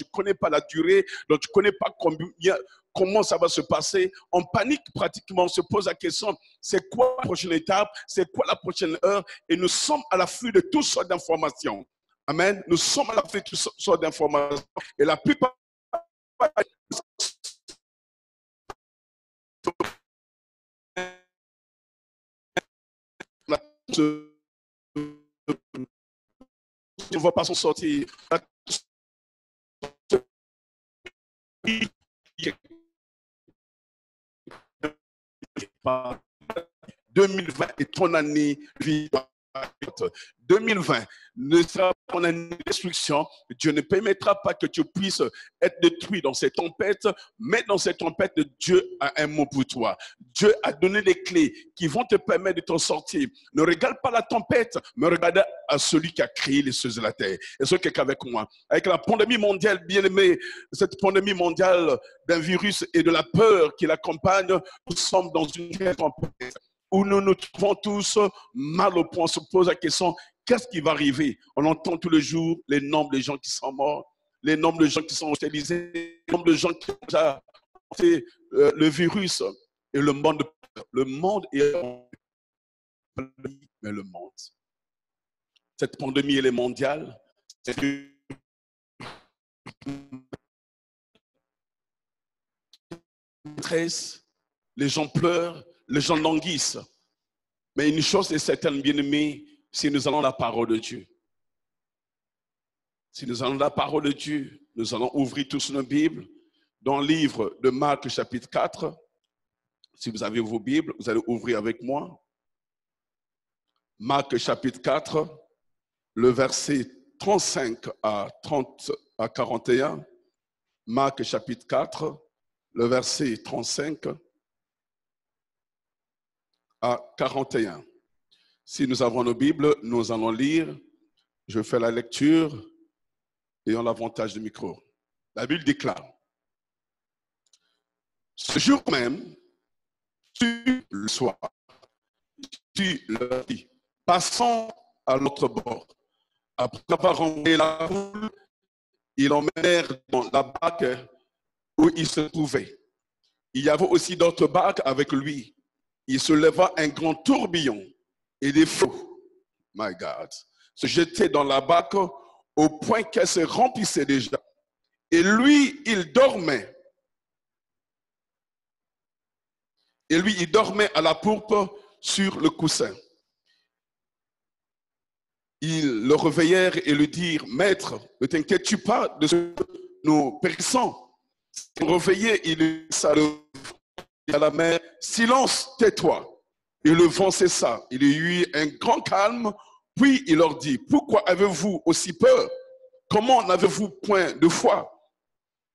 tu ne connais pas la durée, donc tu ne connais pas comment ça va se passer. On panique pratiquement, on se pose la question, c'est quoi la prochaine étape, c'est quoi la prochaine heure, et nous sommes à l'afflux de toutes sortes d'informations. Amen. Nous sommes à l'afflux de toutes sortes d'informations, et la plupart ne va pas s'en sortir. 2020 est ton année vivante. 2020 ne sera pas ton année de destruction. Dieu ne permettra pas que tu puisses être détruit dans cette tempête, mais dans cette tempête, Dieu a un mot pour toi. Dieu a donné les clés qui vont te permettre de t'en sortir. Ne regarde pas la tempête, mais regarde à celui qui a créé les cieux et la terre. Est-ce que quelqu'un avec moi? Avec la pandémie mondiale, bien aimé, cette pandémie mondiale d'un virus et de la peur qui l'accompagne, nous sommes dans une tempête où nous nous trouvons tous mal au point. On se pose la question, qu'est-ce qui va arriver? On entend tous les jours les nombres de gens qui sont morts, les nombres de gens qui sont hospitalisés, les nombres de gens qui ont déjà fait le virus. Et le monde est mais le monde. Cette pandémie, elle est mondiale. Les gens pleurent, les gens languissent. Mais une chose est certaine, bien-aimés, si nous allons la parole de Dieu. Si nous allons la parole de Dieu, nous allons ouvrir tous nos Bibles dans le livre de Marc, chapitre 4. Si vous avez vos Bibles, vous allez ouvrir avec moi. Marc, chapitre 4, le verset 35 à 41. Marc, chapitre 4, le verset 35 à 41. Si nous avons nos Bibles, nous allons lire. Je fais la lecture. Ayons l'avantage du micro. La Bible déclare: ce jour même, sur le soir, tu leur dis, passons à l'autre bord. Après avoir envoyé la foule, ils l'emmenèrent dans la barque où il se trouvait. Il y avait aussi d'autres barques avec lui. Il se leva un grand tourbillon et des flots, my God, se jetaient dans la barque au point qu'elle se remplissait déjà. Et lui, il dormait. Et lui, il dormait à la poupe sur le coussin. Ils le réveillèrent et lui dirent, Maître, ne t'inquiètes-tu pas de ce que nous périssons? Il réveillait, il à la mer, silence, tais-toi. Et le vent cessa. Il y eut un grand calme. Puis il leur dit, pourquoi avez-vous aussi peur? Comment n'avez-vous point de foi?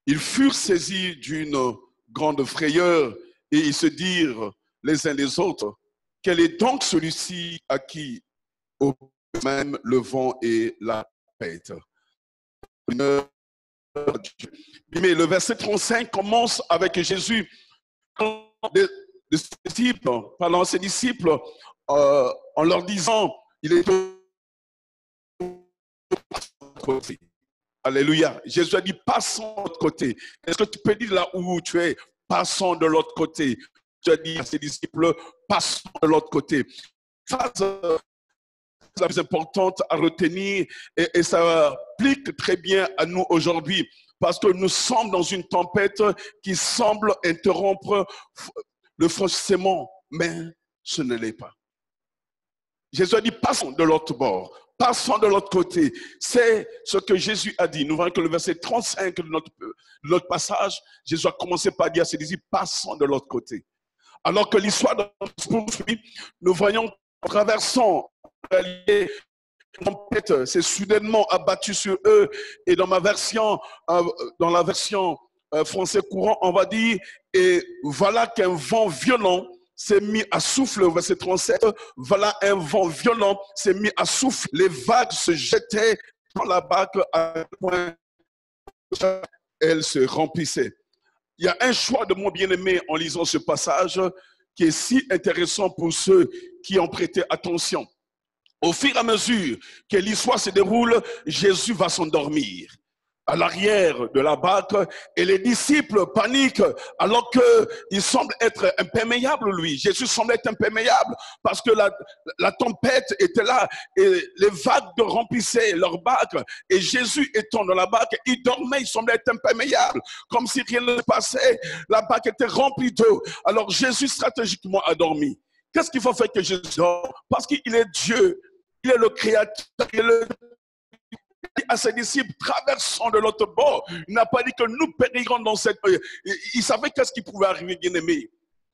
Ils furent saisis d'une grande frayeur et ils se dirent les uns les autres, quel est donc celui-ci à qui au même le vent et la tempête? Mais le verset 35 commence avec Jésus parlant à ses disciples en leur disant, il est côté. Alléluia. Jésus a dit, passons de l'autre côté. Est-ce que tu peux dire là où tu es, passons de l'autre côté? Tu as dit à ses disciples, passons de l'autre côté. Ça, c'est la plus importante à retenir et ça applique très bien à nous aujourd'hui parce que nous sommes dans une tempête qui semble interrompre le fonctionnement, mais ce ne l'est pas. Jésus a dit, passons de l'autre bord. Passons de l'autre côté. C'est ce que Jésus a dit. Nous voyons que le verset 35 de notre passage, Jésus a commencé par dire à ses disciples, passons de l'autre côté. Alors que l'histoire de poursuit, nous voyons en traversant la tempête s'est soudainement abattue sur eux. Et dans la version français courant, on va dire, et voilà qu'un vent violent s'est mis à souffler, au verset 37, voilà un vent violent s'est mis à souffler. Les vagues se jetaient dans la barque à un point elle se remplissait. Il y a un choix de mon bien-aimé en lisant ce passage qui est si intéressant pour ceux qui ont prêté attention. Au fur et à mesure que l'histoire se déroule, Jésus va s'endormir. à l'arrière de la barque et les disciples paniquent alors qu'il semble être imperméable, lui. Jésus semble être imperméable parce que la tempête était là et les vagues remplissaient leur barque et Jésus étant dans la barque, il dormait, il semblait être imperméable, comme si rien ne se passait. La barque était remplie d'eau. Alors Jésus stratégiquement a dormi. Qu'est-ce qu'il faut faire que Jésus dorme? Parce qu'il est Dieu, il est le Créateur, il est le à ses disciples, traversons de l'autre bord. Il n'a pas dit que nous périrons dans cette... Il savait qu'est-ce qui pouvait arriver, bien-aimé.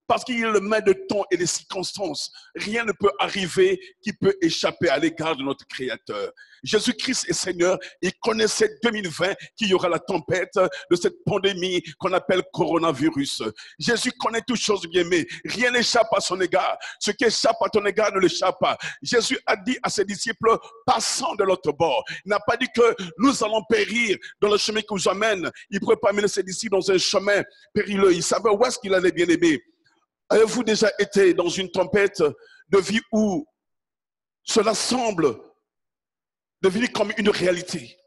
Parce qu'il est le maître de temps et des circonstances. Rien ne peut arriver qui peut échapper à l'égard de notre Créateur. Jésus-Christ est Seigneur. Il connaissait 2020 qu'il y aura la tempête de cette pandémie qu'on appelle coronavirus. Jésus connaît toutes choses bien aimées. Rien n'échappe à son égard. Ce qui échappe à ton égard ne l'échappe pas. Jésus a dit à ses disciples, passant de l'autre bord. Il n'a pas dit que nous allons périr dans le chemin qui nous amène. Il ne pouvait pas amener ses disciples dans un chemin périlleux. Il savait où est-ce qu'il allait, bien aimé. Avez-vous déjà été dans une tempête de vie où cela semble devenir comme une réalité?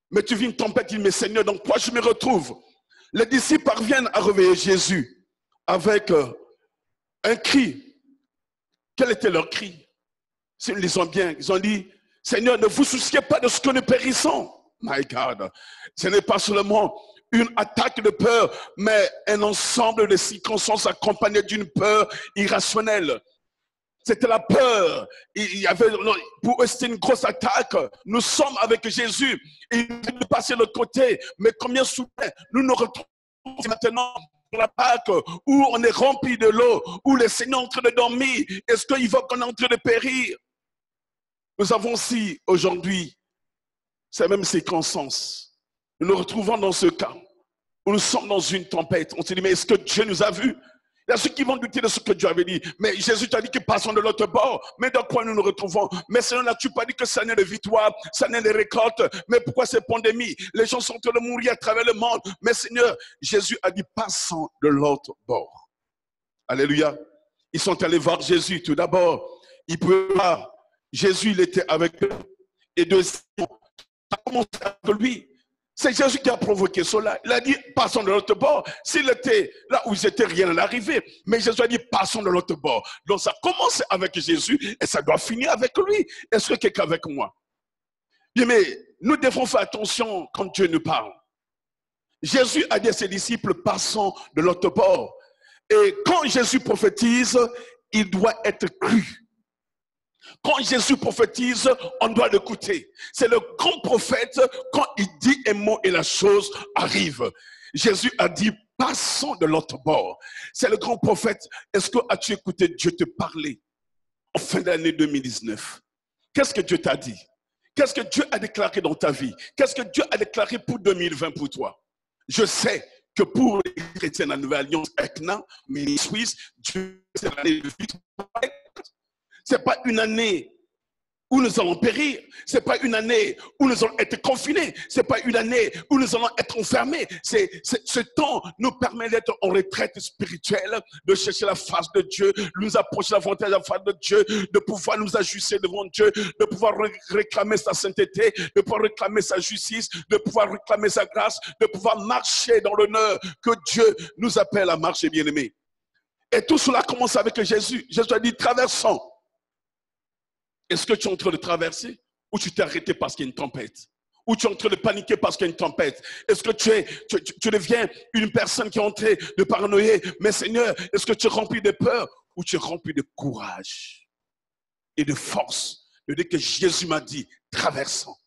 Mais tu vis une tempête, tu dis, mais Seigneur, dans quoi je me retrouve? Les disciples parviennent à réveiller Jésus avec un cri. Quel était leur cri? Si nous lisons bien, ils ont dit, Seigneur, ne vous souciez pas de ce que nous périssons. My God, ce n'est pas seulement une attaque de peur, mais un ensemble de circonstances accompagnées d'une peur irrationnelle. C'était la peur. Il y avait, pour eux, c'était une grosse attaque. Nous sommes avec Jésus. Il nous passer de l'autre côté. Mais combien souvent nous nous retrouvons maintenant dans la Pâque où on est rempli de l'eau, où le Seigneur est en train de dormir. Est-ce qu'il va qu'on est en train de périr? Nous avons aussi aujourd'hui ces mêmes circonstances. Nous nous retrouvons dans ce cas où nous sommes dans une tempête. On se dit, mais est-ce que Dieu nous a vus? Il y a ceux qui vont douter de ce que Dieu avait dit. Mais Jésus t'a dit que passons de l'autre bord. Mais dans quoi nous nous retrouvons? Mais Seigneur, n'as-tu pas dit que ça n'est de victoire, ça n'est de récolte? Mais pourquoi cette pandémie? Les gens sont en train de mourir à travers le monde. Mais Seigneur, Jésus a dit passons de l'autre bord. Alléluia. Ils sont allés voir Jésus. Tout d'abord, ils pouvaient voir. Jésus, il était avec eux. Et deuxièmement, ça a commencé avec lui. C'est Jésus qui a provoqué cela. Il a dit, passons de l'autre bord. S'il était là où ils étaient, rien n'arrivait. Mais Jésus a dit, passons de l'autre bord. Donc ça commence avec Jésus et ça doit finir avec lui. Est-ce que quelqu'un avec moi? Bien, mais nous devons faire attention quand Dieu nous parle. Jésus a dit à ses disciples, passons de l'autre bord. Et quand Jésus prophétise, il doit être cru. Quand Jésus prophétise, on doit l'écouter. C'est le grand prophète, quand il dit un mot et la chose arrive. Jésus a dit, passons de l'autre bord. C'est le grand prophète. Est-ce que as-tu écouté Dieu te parler en fin d'année 2019? Qu'est-ce que Dieu t'a dit? Qu'est-ce que Dieu a déclaré dans ta vie? Qu'est-ce que Dieu a déclaré pour 2020 pour toi? Je sais que pour les chrétiens de la Nouvelle Alliance, ECNA, mais Suisse, Dieu, c'est l'année de victoire. Ce n'est pas une année où nous allons périr. Ce n'est pas une année où nous allons être confinés. Ce n'est pas une année où nous allons être enfermés. Ce temps nous permet d'être en retraite spirituelle, de chercher la face de Dieu, nous approcher davantage de la face de Dieu, de pouvoir nous ajuster devant Dieu, de pouvoir réclamer sa sainteté, de pouvoir réclamer sa justice, de pouvoir réclamer sa grâce, de pouvoir marcher dans l'honneur que Dieu nous appelle à marcher, bien-aimés. Et tout cela commence avec Jésus. Jésus a dit, traversons. Est-ce que tu es en train de traverser ou tu t'es arrêté parce qu'il y a une tempête? Ou tu es en train de paniquer parce qu'il y a une tempête? Est-ce que tu deviens une personne qui est en train de paranoïer? Mais Seigneur, est-ce que tu es rempli de peur ou tu es rempli de courage et de force de dire que Jésus m'a dit, traversons.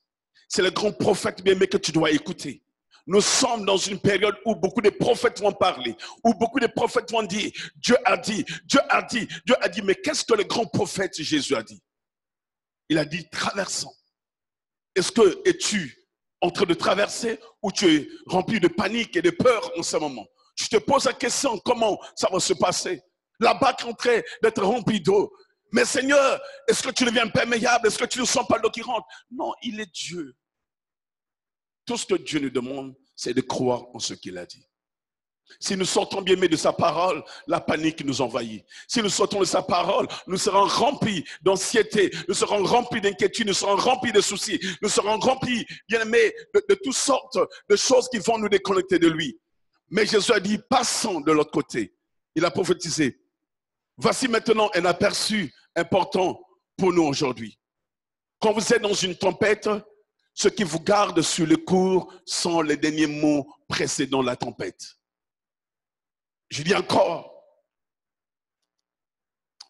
C'est le grand prophète bien-aimé que tu dois écouter. Nous sommes dans une période où beaucoup de prophètes vont parler, où beaucoup de prophètes vont dire, Dieu a dit, Dieu a dit, Dieu a dit. Mais qu'est-ce que le grand prophète Jésus a dit? Il a dit, traversons. Est-ce que es-tu en train de traverser ou tu es rempli de panique et de peur en ce moment? Je te pose la question, comment ça va se passer? La barque est en train d'être remplie d'eau. Mais Seigneur, est-ce que tu deviens imperméable? Est-ce que tu ne sens pas l'eau qui rentre? Non, il est Dieu. Tout ce que Dieu nous demande, c'est de croire en ce qu'il a dit. Si nous sortons bien aimés de sa parole, la panique nous envahit. Si nous sortons de sa parole, nous serons remplis d'anxiété, nous serons remplis d'inquiétude, nous serons remplis de soucis, nous serons remplis, bien aimés, de toutes sortes de choses qui vont nous déconnecter de lui. Mais Jésus a dit, passons de l'autre côté. Il a prophétisé. Voici maintenant un aperçu important pour nous aujourd'hui. Quand vous êtes dans une tempête, ce qui vous garde sur le cours sont les derniers mots précédant la tempête. Je dis encore,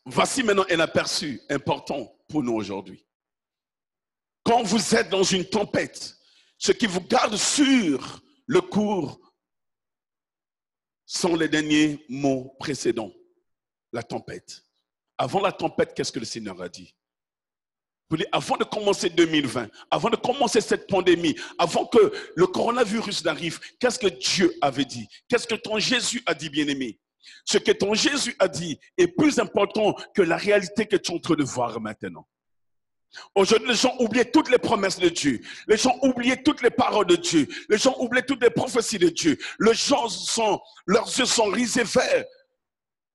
voici maintenant un aperçu important pour nous aujourd'hui. Quand vous êtes dans une tempête, ce qui vous garde sur le cours sont les derniers mots précédents. La tempête. Avant la tempête, qu'est-ce que le Seigneur a dit? Avant de commencer 2020, avant de commencer cette pandémie, avant que le coronavirus n'arrive, qu'est-ce que Dieu avait dit? Qu'est-ce que ton Jésus a dit, bien-aimé? Ce que ton Jésus a dit est plus important que la réalité que tu es en train de voir maintenant. Aujourd'hui, les gens oublient toutes les promesses de Dieu. Les gens oublient toutes les paroles de Dieu. Les gens oublient toutes les prophéties de Dieu. Leurs yeux sont risés vers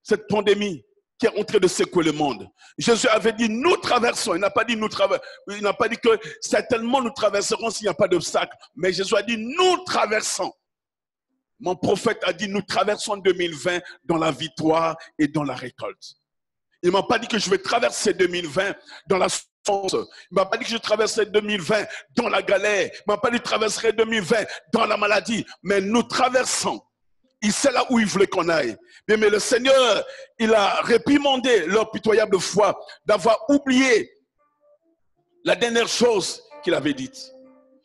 cette pandémie qui est en train de secouer le monde. Jésus avait dit, nous traversons. Il n'a pas dit que certainement nous traverserons s'il n'y a pas d'obstacle. Mais Jésus a dit, nous traversons. Mon prophète a dit, nous traversons 2020 dans la victoire et dans la récolte. Il ne m'a pas dit que je vais traverser 2020 dans la souffrance. Il ne m'a pas dit que je traverserai 2020 dans la galère. Il ne m'a pas dit que je traverserai 2020 dans la maladie. Mais nous traversons. Il sait là où il voulait qu'on aille. Mais le Seigneur, il a réprimandé leur pitoyable foi d'avoir oublié la dernière chose qu'il avait dite.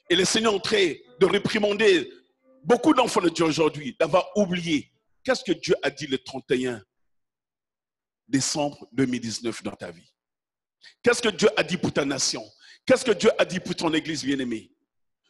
Et le Seigneur est en train de réprimander beaucoup d'enfants de Dieu aujourd'hui d'avoir oublié. Qu'est-ce que Dieu a dit le 31 décembre 2019 dans ta vie? Qu'est-ce que Dieu a dit pour ta nation? Qu'est-ce que Dieu a dit pour ton église bien-aimée?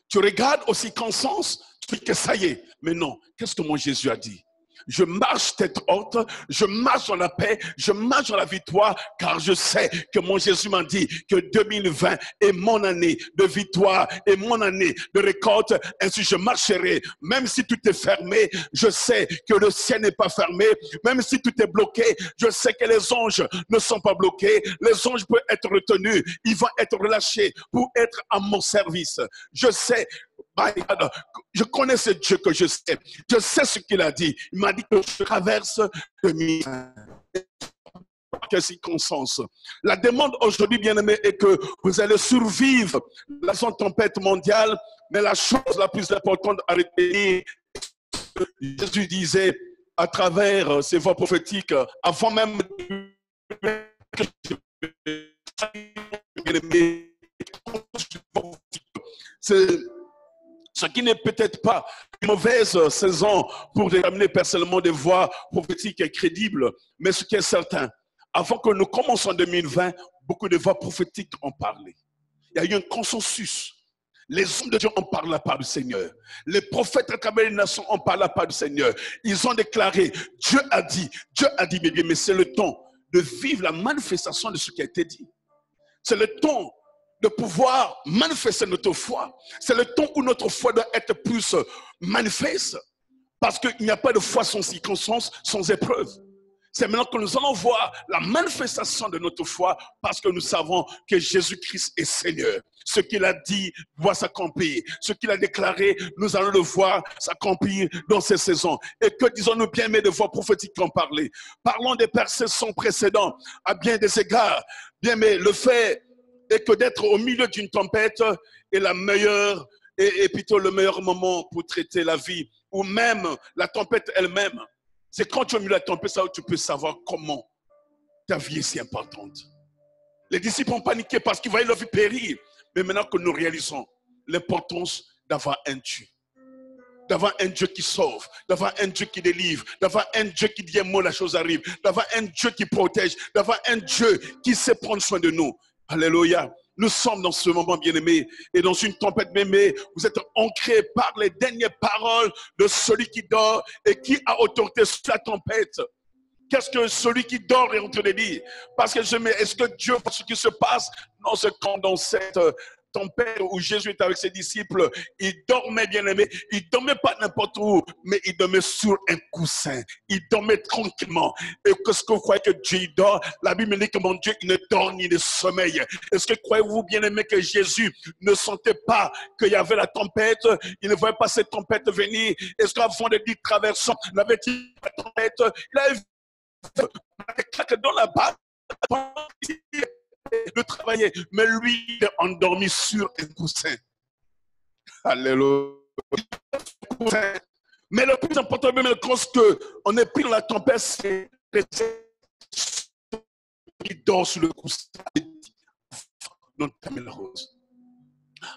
Tu regardes aux circonstances, tu dis que ça y est. Mais non, qu'est-ce que mon Jésus a dit? Je marche tête haute, je marche dans la paix, je marche dans la victoire, car je sais que mon Jésus m'a dit que 2020 est mon année de victoire et mon année de récolte. Ainsi je marcherai, même si tout est fermé, je sais que le ciel n'est pas fermé. Même si tout est bloqué, je sais que les anges ne sont pas bloqués. Les anges peuvent être retenus, ils vont être relâchés pour être à mon service. Je sais. Je connais ce Dieu que je sais. Je sais ce qu'il a dit. Il m'a dit que je traverse 2020. Quelle circonstance. La demande aujourd'hui, bien-aimé, est que vous allez survivre la tempête mondiale, mais la chose la plus importante à retenir, Jésus disait à travers ses voix prophétiques, avant même que ce qui n'est peut-être pas une mauvaise saison pour déterminer personnellement des voix prophétiques et crédibles, mais ce qui est certain, avant que nous commencions en 2020, beaucoup de voix prophétiques ont parlé. Il y a eu un consensus. Les hommes de Dieu ont parlé à la part du Seigneur. Les prophètes à travers les nations ont parlé à la part du Seigneur. Ils ont déclaré, Dieu a dit, mais c'est le temps de vivre la manifestation de ce qui a été dit. C'est le temps de pouvoir manifester notre foi. C'est le temps où notre foi doit être plus manifeste. Parce qu'il n'y a pas de foi sans circonstance, sans épreuve. C'est maintenant que nous allons voir la manifestation de notre foi parce que nous savons que Jésus-Christ est Seigneur. Ce qu'il a dit doit s'accomplir. Ce qu'il a déclaré, nous allons le voir s'accomplir dans ces saisons. Et que disons-nous bien aimés de voix prophétiques qui ont parlé. Parlons des versets sans précédent à bien des égards. Bien aimés, le fait et que d'être au milieu d'une tempête est la meilleure, et plutôt le meilleur moment pour traiter la vie, ou même la tempête elle-même. C'est quand tu es au milieu de la tempête, ça où tu peux savoir comment ta vie est si importante. Les disciples ont paniqué parce qu'ils voyaient leur vie périr. Mais maintenant que nous réalisons l'importance d'avoir un Dieu. D'avoir un Dieu qui sauve, d'avoir un Dieu qui délivre, d'avoir un Dieu qui dit un mot, la chose arrive, d'avoir un Dieu qui protège, d'avoir un Dieu qui sait prendre soin de nous. Alléluia. Nous sommes dans ce moment, bien-aimé, et dans une tempête, bien-aimé, vous êtes ancrés par les dernières paroles de celui qui dort et qui a autorité sur la tempête. Qu'est-ce que celui qui dort est en train de dire? Parce que est-ce que Dieu voit ce qui se passe? Non, c'est quand dans cette tempête où Jésus était avec ses disciples, il dormait, bien aimé. Il dormait pas n'importe où, mais il dormait sur un coussin. Il dormait tranquillement. Et qu'est-ce que vous croyez que Dieu dort? La Bible dit que mon Dieu, il ne dort ni ne sommeille. Est-ce que croyez-vous, bien aimé, que Jésus ne sentait pas qu'il y avait la tempête? Il ne voyait pas cette tempête venir. Est-ce qu'avant de dire traversons, il avait dit la tempête, il avait vu dans la barque de travailler, mais lui, il est endormi sur un coussin. Alléluia. Mais le plus important, même quand on est pris dans la tempête, c'est qu'il dort sur le coussin.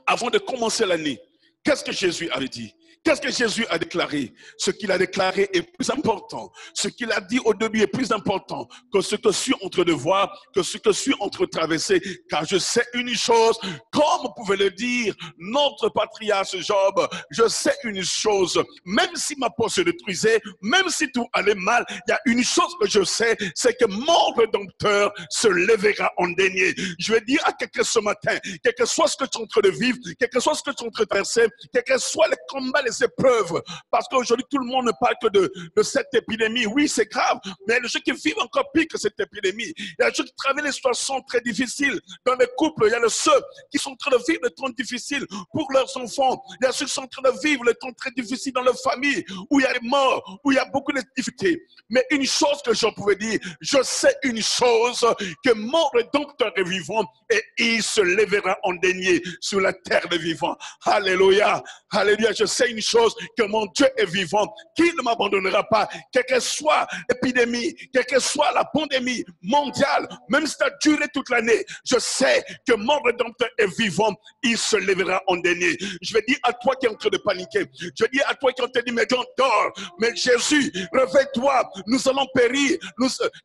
Avant de commencer l'année, qu'est-ce que Jésus avait dit? Qu'est-ce que Jésus a déclaré? Ce qu'il a déclaré est plus important. Ce qu'il a dit au début est plus important que ce que je suis en train de voir, que ce que je suis en train de traverser. Car je sais une chose, comme vous pouvez le dire, notre patriarche Job, je sais une chose, même si ma peau se détruisait, même si tout allait mal, il y a une chose que je sais, c'est que mon Rédempteur se lèvera en dernier. Je vais dire à quelqu'un ce matin, quel que soit ce que tu es en train de vivre, quel que soit ce que tu es en train de traverser, quel que soit les combats, les épreuves, parce qu'aujourd'hui tout le monde ne parle que de cette épidémie. Oui, c'est grave, mais il y a des gens qui vivent encore pire que cette épidémie. Il y a des gens qui traversent des situations très difficiles dans les couples. Il y a ceux qui sont en train de vivre des temps difficiles pour leurs enfants. Il y a ceux qui sont en train de vivre des temps très difficiles dans leur famille, où il y a des morts, où il y a beaucoup de difficultés. Mais une chose que je pouvais dire, je sais une chose, que mon Rédempteur est vivant et il se lèvera en dernier sur la terre des vivants. Alléluia, alléluia. Je sais une chose, que mon Dieu est vivant, qu'il ne m'abandonnera pas, quelle que soit l'épidémie, quelle que soit la pandémie mondiale, même si ça a duré toute l'année, je sais que mon Rédempteur est vivant, il se lèvera en dernier. Je vais dire à toi qui es en train de paniquer, je vais dire à toi qui est en train de dire, mais John, dors, mais Jésus, réveille-toi, nous allons périr,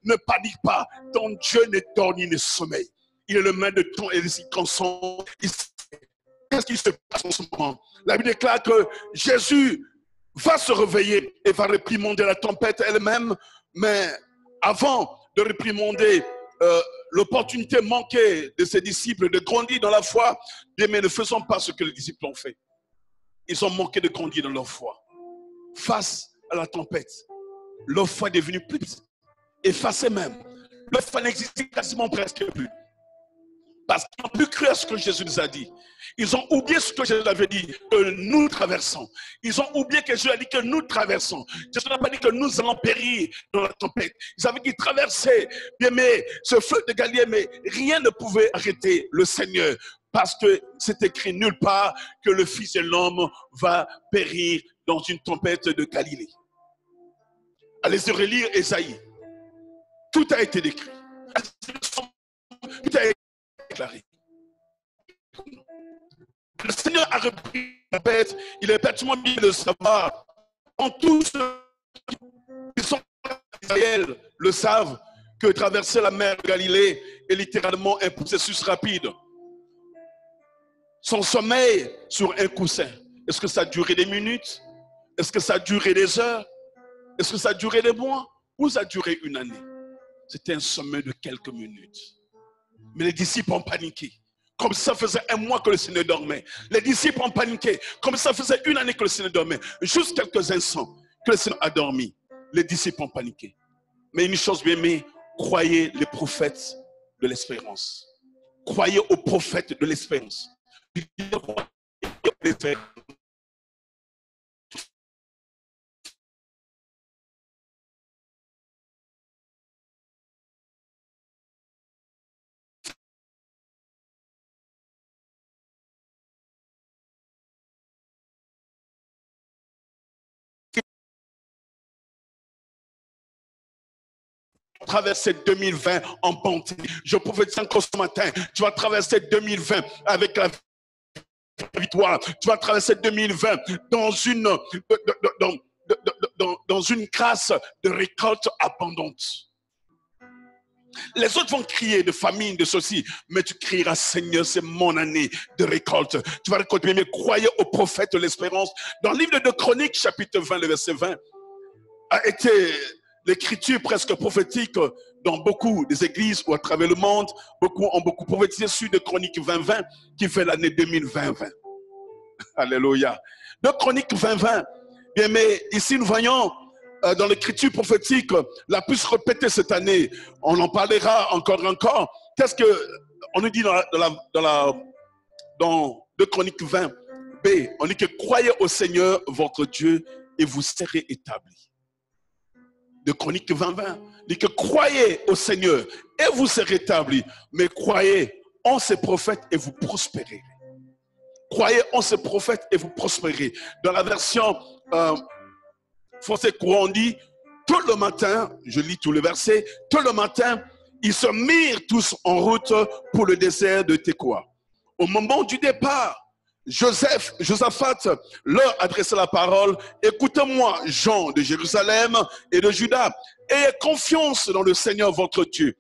ne panique pas, ton Dieu ne dort ni ne sommeille. Il est le maître de temps et des circonstances. Qu'est-ce qui se passe en ce moment? La Bible déclare que Jésus va se réveiller et va réprimander la tempête elle-même, mais avant de réprimander l'opportunité manquée de ses disciples de grandir dans la foi, mais ne faisons pas ce que les disciples ont fait. Ils ont manqué de grandir dans leur foi. Face à la tempête, leur foi est devenue plus petite, effacée même. Leur foi n'existait quasiment presque plus. Parce qu'ils n'ont plus cru à ce que Jésus nous a dit. Ils ont oublié ce que Jésus avait dit, que nous traversons. Ils ont oublié que Jésus a dit que nous traversons. Jésus n'a pas dit que nous allons périr dans la tempête. Ils avaient dit traverser, bien mais ce feu de Galilée, mais rien ne pouvait arrêter le Seigneur. Parce que c'est écrit nulle part que le Fils de l'homme va périr dans une tempête de Galilée. Allez relire Ésaïe. Tout a été décrit. Tout a été déclaré. Le Seigneur a repris la bête. Il est pertinemment bien de savoir. En tous ceux qui sont Israël le savent que traverser la mer de Galilée est littéralement un processus rapide. Son sommeil sur un coussin. Est-ce que ça a duré des minutes? Est-ce que ça a duré des heures? Est-ce que ça a duré des mois? Ou ça a duré une année? C'était un sommeil de quelques minutes. Mais les disciples ont paniqué. Comme ça faisait un mois que le Seigneur dormait. Les disciples ont paniqué. Comme ça faisait une année que le Seigneur dormait. Juste quelques instants que le Seigneur a dormi. Les disciples ont paniqué. Mais une chose bien aimée, croyez les prophètes de l'espérance. Croyez aux prophètes de l'espérance. Traverser 2020 en bonté. Je prophétise encore ce matin, tu vas traverser 2020 avec la victoire. Tu vas traverser 2020 dans une grâce de récolte abondante. Les autres vont crier de famine, de ceci, mais tu crieras, Seigneur, c'est mon année de récolte. Tu vas récolter, mais croyez au prophète de l'espérance. Dans le livre de Chroniques, chapitre 20, le verset 20, a été l'écriture presque prophétique dans beaucoup des églises ou à travers le monde, beaucoup ont prophétisé sur 2 Chroniques 20-20 qui fait l'année 2020. Alléluia. 2 Chroniques 20-20. Bien, mais ici nous voyons dans l'écriture prophétique la plus répétée cette année. On en parlera encore. Qu'est-ce qu'on nous dit dans 2 Chroniques 20 B? On dit que croyez au Seigneur votre Dieu et vous serez établis. 2 Chroniques 20-20 dit que croyez au Seigneur et vous serez établis. Mais croyez en ses prophètes et vous prospérerez. Croyez en ces prophètes et vous prospérez. Dans la version français courant, on dit, tout le matin, je lis tout le verset, tout le matin, ils se mirent tous en route pour le désert de Tekoa. Au moment du départ, Josaphat leur adressa la parole, écoutez-moi, gens de Jérusalem et de Juda, ayez confiance dans le Seigneur votre Dieu,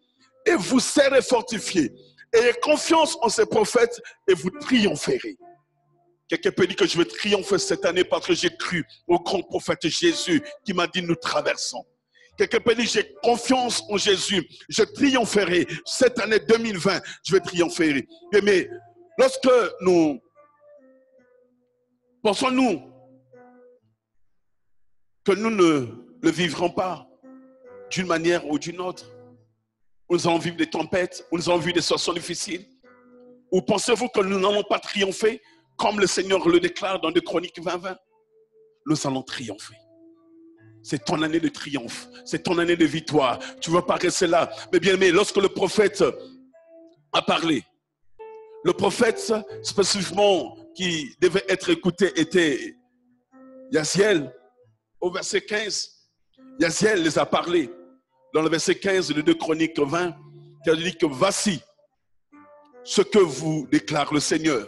et vous serez fortifiés. Ayez confiance en ses prophètes et vous triompherez. Quelqu'un peut dire que je vais triompher cette année parce que j'ai cru au grand prophète Jésus qui m'a dit nous traversons. Quelqu'un peut dire j'ai confiance en Jésus, je triompherai. Cette année 2020, je vais triompher. Mais lorsque nous pensons-nous que nous ne le vivrons pas d'une manière ou d'une autre, nous allons vivre des tempêtes, nous allons vivre des situations difficiles, ou pensez-vous que nous n'allons pas triompher? Comme le Seigneur le déclare dans 2 Chroniques 20-20, nous allons triompher. C'est ton année de triomphe, c'est ton année de victoire. Tu ne vas pas rester là. Mais bien aimé, lorsque le prophète a parlé, le prophète spécifiquement qui devait être écouté était Yaziel. Au verset 15, Yaziel les a parlé. Dans le verset 15 de 2 Chroniques 20, il a dit que voici ce que vous déclare le Seigneur.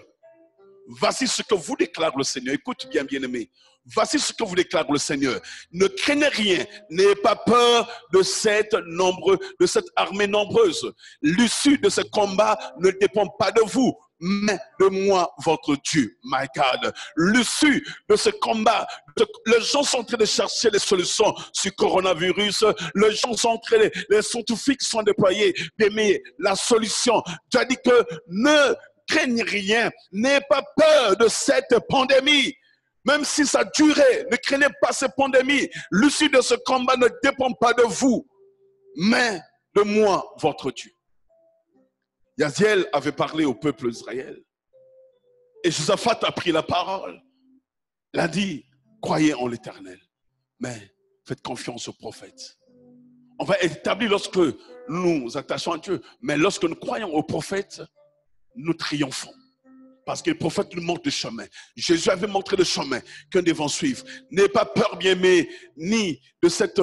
Voici ce que vous déclare le Seigneur. Écoute bien, bien-aimé. Voici ce que vous déclare le Seigneur. Ne craignez rien, n'ayez pas peur de cette armée nombreuse. L'issue de ce combat ne dépend pas de vous, mais de moi, votre Dieu. My God. L'issue de ce combat, les gens sont en train de chercher les solutions sur le coronavirus. Les gens sont en train, les scientifiques sont déployés. Mais la solution, tu as dit que ne craignez rien, n'ayez pas peur de cette pandémie. Même si ça durait, ne craignez pas cette pandémie. L'issue de ce combat ne dépend pas de vous, mais de moi, votre Dieu. Yaziel avait parlé au peuple d'Israël. Et Josaphat a pris la parole. Il a dit, croyez en l'Éternel, mais faites confiance aux prophètes. On va établir lorsque nous nous attachons à Dieu, mais lorsque nous croyons aux prophètes, nous triomphons. Parce que le prophète nous montre le chemin. Jésus avait montré le chemin que nous devons suivre. N'ayez pas peur, bien-aimés, ni de cette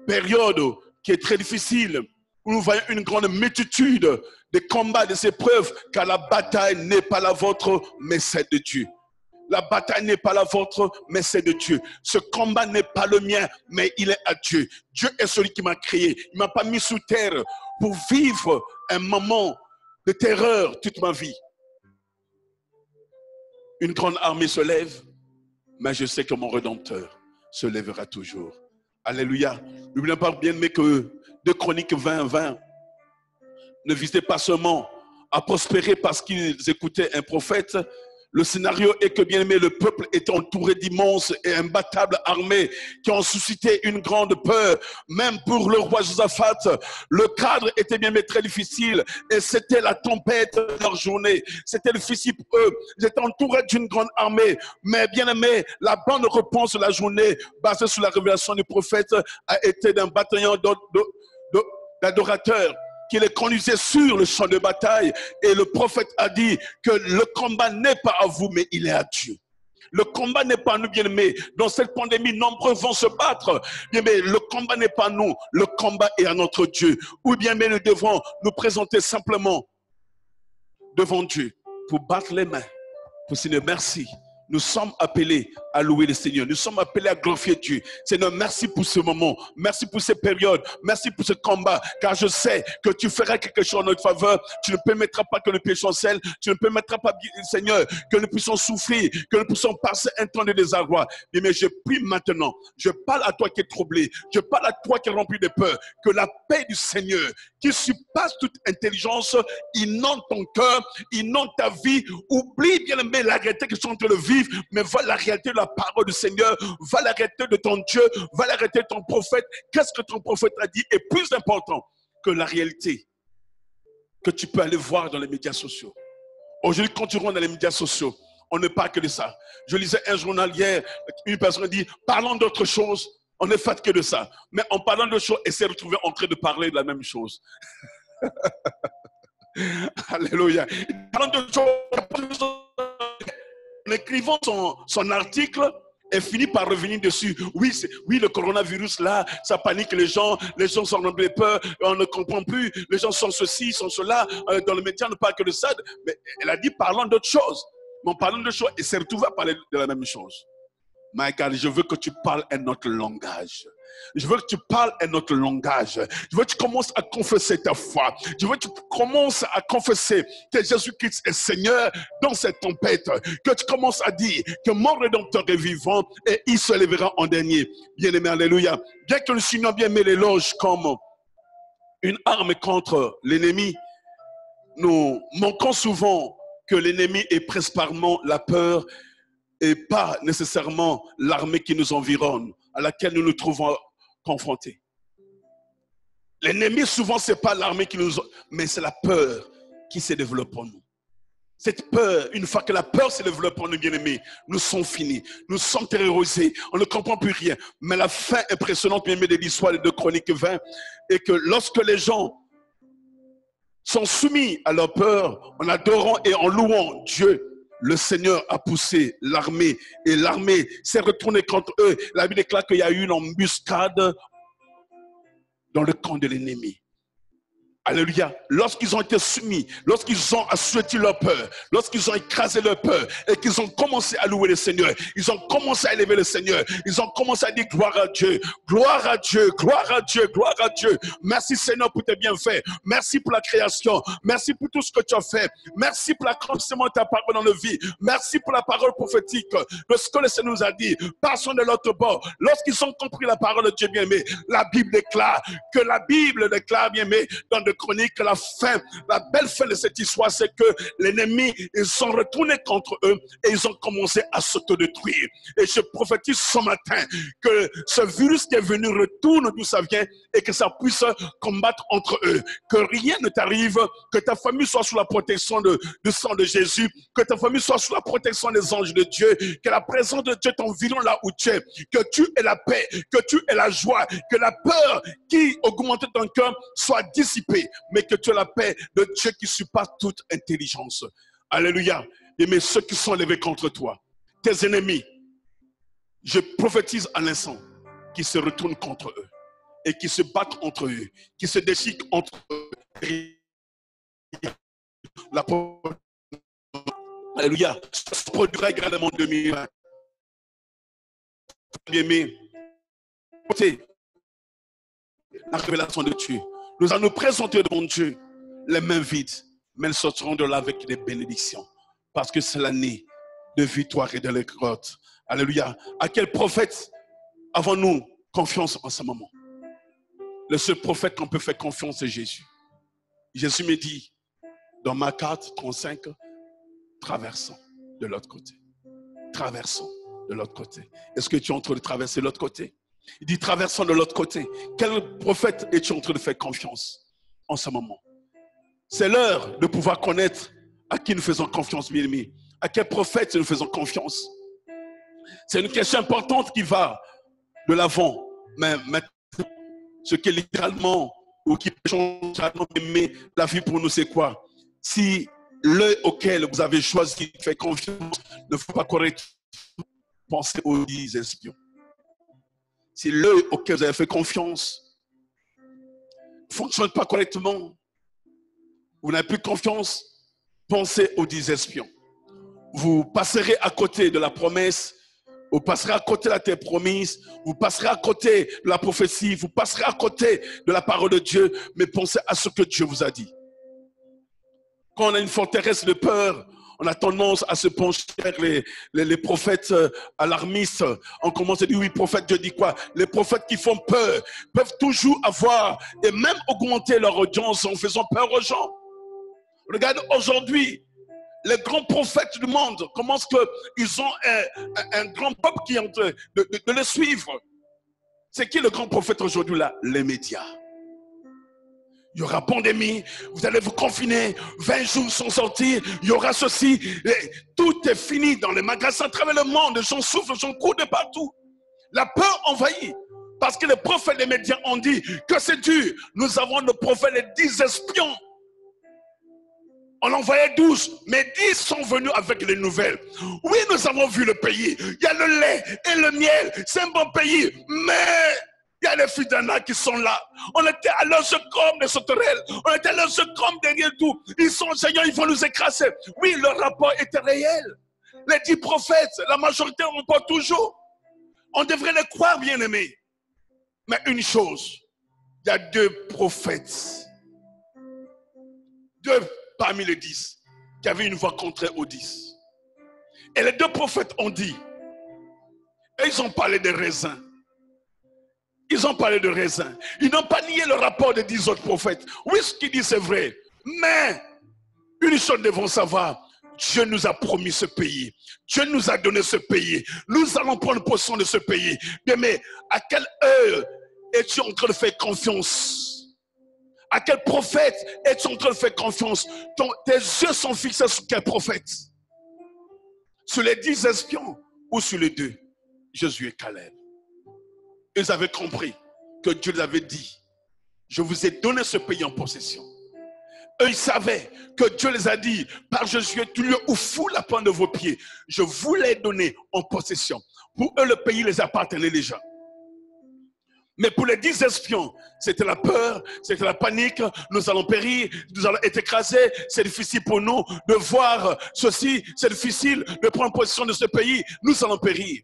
période qui est très difficile, où nous voyons une grande multitude de combats, des épreuves, car la bataille n'est pas la vôtre, mais celle de Dieu. La bataille n'est pas la vôtre, mais c'est de Dieu. Ce combat n'est pas le mien, mais il est à Dieu. Dieu est celui qui m'a créé. Il ne m'a pas mis sous terre pour vivre un moment de terreur toute ma vie. Une grande armée se lève, mais je sais que mon Rédempteur se lèvera toujours. Alléluia. N'oublions pas bien aimé que 2 Chroniques 20-20 ne visait pas seulement à prospérer parce qu'ils écoutaient un prophète. Le scénario est que, bien aimé, le peuple était entouré d'immenses et imbattables armées qui ont suscité une grande peur. Même pour le roi Josaphat, le cadre était bien aimé très difficile et c'était la tempête de leur journée. C'était difficile pour eux. Ils étaient entourés d'une grande armée. Mais bien aimé, la bonne réponse de la journée, basée sur la révélation du prophète, a été d'un bataillon d'adorateurs qui les conduisait sur le champ de bataille. Et le prophète a dit que le combat n'est pas à vous, mais il est à Dieu. Le combat n'est pas à nous, bien-aimés. Dans cette pandémie, nombreux vont se battre. Bien, mais le combat n'est pas à nous, le combat est à notre Dieu. Ou bien, mais nous devons nous présenter simplement devant Dieu pour battre les mains, pour dire merci. Nous sommes appelés à louer le Seigneur. Nous sommes appelés à glorifier Dieu. Seigneur, merci pour ce moment. Merci pour ces périodes. Merci pour ce combat. Car je sais que tu feras quelque chose en notre faveur. Tu ne permettras pas que nous péchions seul. Tu ne permettras pas, Seigneur, que nous puissions souffrir, que nous puissions passer un temps de désarroi. Mais je prie maintenant. Je parle à toi qui es troublé. Je parle à toi qui es rempli de peur. Que la paix du Seigneur, qui surpasse toute intelligence, inonde ton cœur, inonde ta vie. Oublie bien aimé la réalité que tu es en train de vivre, mais va la réalité de la parole du Seigneur, va la réalité de ton Dieu, va la réalité de ton prophète. Qu'est-ce que ton prophète a dit est plus important que la réalité que tu peux aller voir dans les médias sociaux. Aujourd'hui, quand tu rentres dans les médias sociaux, on ne parle que de ça. Je lisais un journal hier, une personne dit, parlons d'autre chose. On est fatigué de ça. Mais en parlant de choses, essaie de retrouver en train de parler de la même chose. Alléluia. Parlant de choses, en écrivant son article, elle finit par revenir dessus. Oui, le coronavirus là, ça panique les gens sont remplis de peur, on ne comprend plus, les gens sont ceci, sont cela, dans le média on ne parle que de ça. Mais elle a dit parlant d'autres choses. Mais en parlant de choses, elle s'est retrouvée à parler de la même chose. My God, je veux que tu parles un autre langage. Je veux que tu parles un autre langage. Je veux que tu commences à confesser ta foi. Je veux que tu commences à confesser que Jésus-Christ est Seigneur dans cette tempête. Que tu commences à dire que mon Rédempteur est vivant et il se lèvera en dernier. Bien-aimé, alléluia. Bien que le Seigneur bien aimé l'éloge comme une arme contre l'ennemi, nous manquons souvent que l'ennemi est principalement la peur et pas nécessairement l'armée qui nous environne, à laquelle nous nous trouvons confrontés. L'ennemi, souvent, ce n'est pas l'armée qui nous... mais c'est la peur qui se développe en nous. Cette peur, une fois que la peur se développe en nous, bien-aimés, nous sommes finis, nous sommes terrorisés, on ne comprend plus rien. Mais la fin impressionnante, bien-aimés, de l'histoire de Chroniques 20, est que lorsque les gens sont soumis à leur peur, en adorant et en louant Dieu, le Seigneur a poussé l'armée et l'armée s'est retournée contre eux. La Bible déclare qu'il y a eu une embuscade dans le camp de l'ennemi. Alléluia. Lorsqu'ils ont été soumis, lorsqu'ils ont assuéti leur peur, lorsqu'ils ont écrasé leur peur et qu'ils ont commencé à louer le Seigneur, ils ont commencé à élever le Seigneur, ils ont commencé à dire gloire à Dieu, gloire à Dieu, gloire à Dieu, gloire à Dieu. Merci Seigneur pour tes bienfaits, merci pour la création, merci pour tout ce que tu as fait, merci pour l'accomplissement de ta parole dans nos vies, merci pour la parole prophétique de ce que le Seigneur nous a dit. Passons de l'autre bord. Lorsqu'ils ont compris la parole de Dieu bien-aimé, la Bible déclare bien-aimé dans de Chroniques, la belle fin de cette histoire, c'est que l'ennemi, ils sont retournés contre eux et ils ont commencé à s'autodétruire. Et je prophétise ce matin que ce virus qui est venu retourne d'où ça vient et que ça puisse combattre entre eux. Que rien ne t'arrive, que ta famille soit sous la protection du sang de Jésus, que ta famille soit sous la protection des anges de Dieu, que la présence de Dieu t'environne là où tu es, que tu aies la paix, que tu aies la joie, que la peur qui augmente ton cœur soit dissipée, mais que tu aies la paix de Dieu qui surpasse toute intelligence. Alléluia. Et mais ceux qui sont levés contre toi, tes ennemis, je prophétise à l'instant qu'ils se retournent contre eux et qu'ils se battent entre eux, qu'ils se déchiquent entre eux. Alléluia. Ça produira également en 2020. Bien-aimé, la révélation de Dieu. Nous allons nous présenter devant Dieu les mains vides, mais nous sortirons de là avec des bénédictions. Parce que c'est l'année de victoire et de récolte. Alléluia. À quel prophète avons-nous confiance en ce moment? Le seul prophète qu'on peut faire confiance, c'est Jésus. Jésus me dit, dans Marc 4, 35, traversons de l'autre côté. Traversons de l'autre côté. Est-ce que tu es en train de traverser de l'autre côté? Il dit, traversons de l'autre côté. Quel prophète es-tu en train de faire confiance en ce moment? C'est l'heure de pouvoir connaître à qui nous faisons confiance, bien aimés. À quel prophète nous faisons confiance? C'est une question importante qui va de l'avant. Mais maintenant, ce qui est littéralement ou qui change la vie pour nous, c'est quoi? Si l'œil auquel vous avez choisi de faire confiance ne faut pas correctement, pensez aux 10 espions. Si l'œil auquel vous avez fait confiance ne fonctionne pas correctement, vous n'avez plus confiance, pensez aux 10 espions. Vous passerez à côté de la promesse Vous passerez à côté de la terre promise, vous passerez à côté de la prophétie, vous passerez à côté de la parole de Dieu, mais pensez à ce que Dieu vous a dit. Quand on a une forteresse de peur, on a tendance à se pencher vers les prophètes alarmistes. On commence à dire, oui, prophète, Dieu dit quoi? Les prophètes qui font peur peuvent toujours avoir et même augmenter leur audience en faisant peur aux gens. Regarde aujourd'hui, les grands prophètes du monde, comment est-ce qu'ils ont un grand peuple qui est en train de les suivre? C'est qui le grand prophète aujourd'hui là? Les médias. Il y aura pandémie, vous allez vous confiner, 20 jours sans sortir, il y aura ceci, tout est fini dans les magasins à travers le monde, les gens souffrent, les gens courent de partout. La peur envahit, parce que les prophètes des médias ont dit que c'est dur. Nous avons nos prophètes, les 10 espions. On envoyait 12, mais 10 sont venus avec les nouvelles. Oui, nous avons vu le pays, il y a le lait et le miel, c'est un bon pays, mais... il y a les filles d'Anna qui sont là. On était à leurs comme des sauterelles. On était à leurs comme derrière tout. Ils sont géants, ils vont nous écraser. Oui, le rapport était réel. Les 10 prophètes, la majorité n'ont pas toujours. On devrait les croire, bien-aimés. Mais une chose, il y a 2 prophètes. 2 parmi les 10 qui avaient une voix contraire aux 10. Et les 2 prophètes ont dit, et ils ont parlé des raisins. Ils ont parlé de raisins. Ils n'ont pas nié le rapport des 10 autres prophètes. Oui, ce qu'ils disent c'est vrai. Mais, une chose nous devons savoir, Dieu nous a promis ce pays. Dieu nous a donné ce pays. Nous allons prendre possession de ce pays. Mais à quelle heure es-tu en train de faire confiance? À quel prophète es-tu en train de faire confiance? Tes yeux sont fixés sur quel prophète? Sur les 10 espions ou sur les 2? Jésus et Caleb. Ils avaient compris que Dieu les avait dit, je vous ai donné ce pays en possession. Eux, ils savaient que Dieu les a dit, par Jésus, tu lieu où foule la plante de vos pieds, je vous l'ai donné en possession. Pour eux, le pays les appartenait déjà. Mais pour les 10 espions, c'était la peur, c'était la panique, nous allons périr, nous allons être écrasés, c'est difficile pour nous de voir ceci, c'est difficile de prendre possession de ce pays, nous allons périr.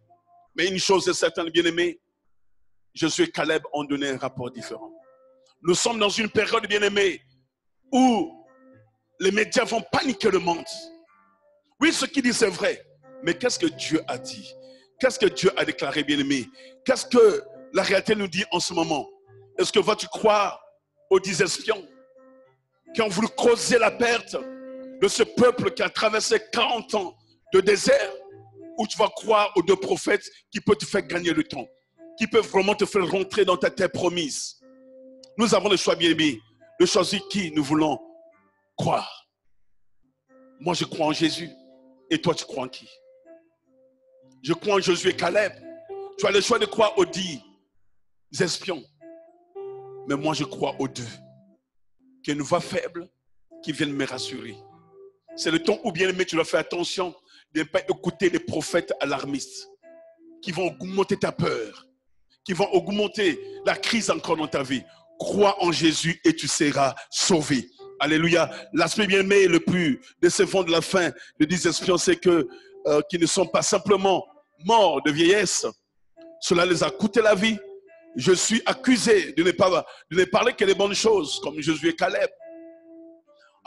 Mais une chose est certaine, bien-aimés, Josué et Caleb ont donné un rapport différent. Nous sommes dans une période, bien-aimée, où les médias vont paniquer le monde. Oui, ce qu'il dit, c'est vrai. Mais qu'est-ce que Dieu a dit? Qu'est-ce que Dieu a déclaré, bien-aimé? Qu'est-ce que la réalité nous dit en ce moment? Est-ce que vas-tu croire aux 10 espions qui ont voulu causer la perte de ce peuple qui a traversé 40 ans de désert? Ou tu vas croire aux 2 prophètes qui peuvent te faire gagner le temps, qui peuvent vraiment te faire rentrer dans ta terre promise? Nous avons le choix, bien-aimé, de choisir qui nous voulons croire. Moi, je crois en Jésus. Et toi, tu crois en qui? Je crois en Josué et Caleb. Tu as le choix de croire aux 10 espions. Mais moi, je crois aux 2. Qui ont une voix faible, qui viennent me rassurer. C'est le temps où, bien-aimé, tu dois faire attention de ne pas écouter les prophètes alarmistes qui vont augmenter ta peur, qui vont augmenter la crise encore dans ta vie. Crois en Jésus et tu seras sauvé. Alléluia. L'aspect bien-aimé le plus décevant de la fin de 10 espions, c'est que qu'ils ne sont pas simplement morts de vieillesse. Cela les a coûté la vie. Je suis accusé de ne parler que des bonnes choses, comme Josué et Caleb.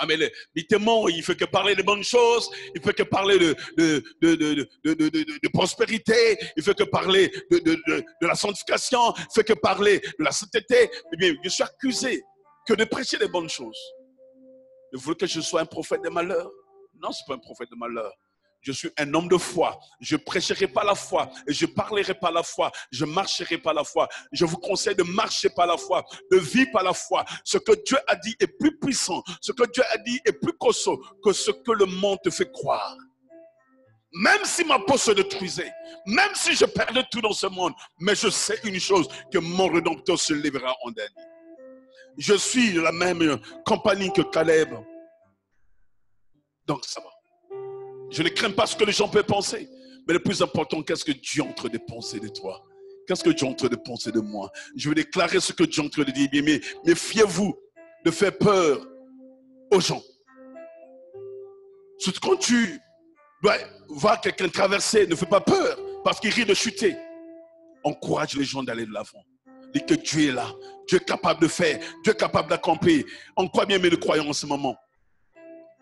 Ah mais il ne fait que parler de bonnes choses, il ne fait que parler de prospérité, il ne fait que parler de la sanctification, il ne fait que parler de la sainteté. Eh bien, je suis accusé que de prêcher des bonnes choses. Vous voulez que je sois un prophète de malheur? Non, ce n'est pas un prophète de malheur. Je suis un homme de foi. Je ne prêcherai pas la foi et je ne parlerai pas la foi. Je ne marcherai pas la foi. Je vous conseille de marcher par la foi, de vivre par la foi. Ce que Dieu a dit est plus puissant. Ce que Dieu a dit est plus costaud que ce que le monde te fait croire. Même si ma peau se détruisait, même si je perdais tout dans ce monde, mais je sais une chose, que mon Rédempteur se lèvera en dernier. Je suis de la même compagnie que Caleb. Donc ça va. Je ne crains pas ce que les gens peuvent penser. Mais le plus important, qu'est-ce que Dieu est en train de penser de toi? Qu'est-ce que Dieu est en train de penser de moi? Je vais déclarer ce que Dieu est en train de dire. Mais méfiez-vous de faire peur aux gens. Surtout quand tu dois voir quelqu'un traverser, ne fais pas peur. parce qu'il risque de chuter. Encourage les gens d'aller de l'avant. Dis que Dieu est là. Dieu est capable de faire. Dieu est capable d'accomplir. En quoi bien aimés nous croyons en ce moment?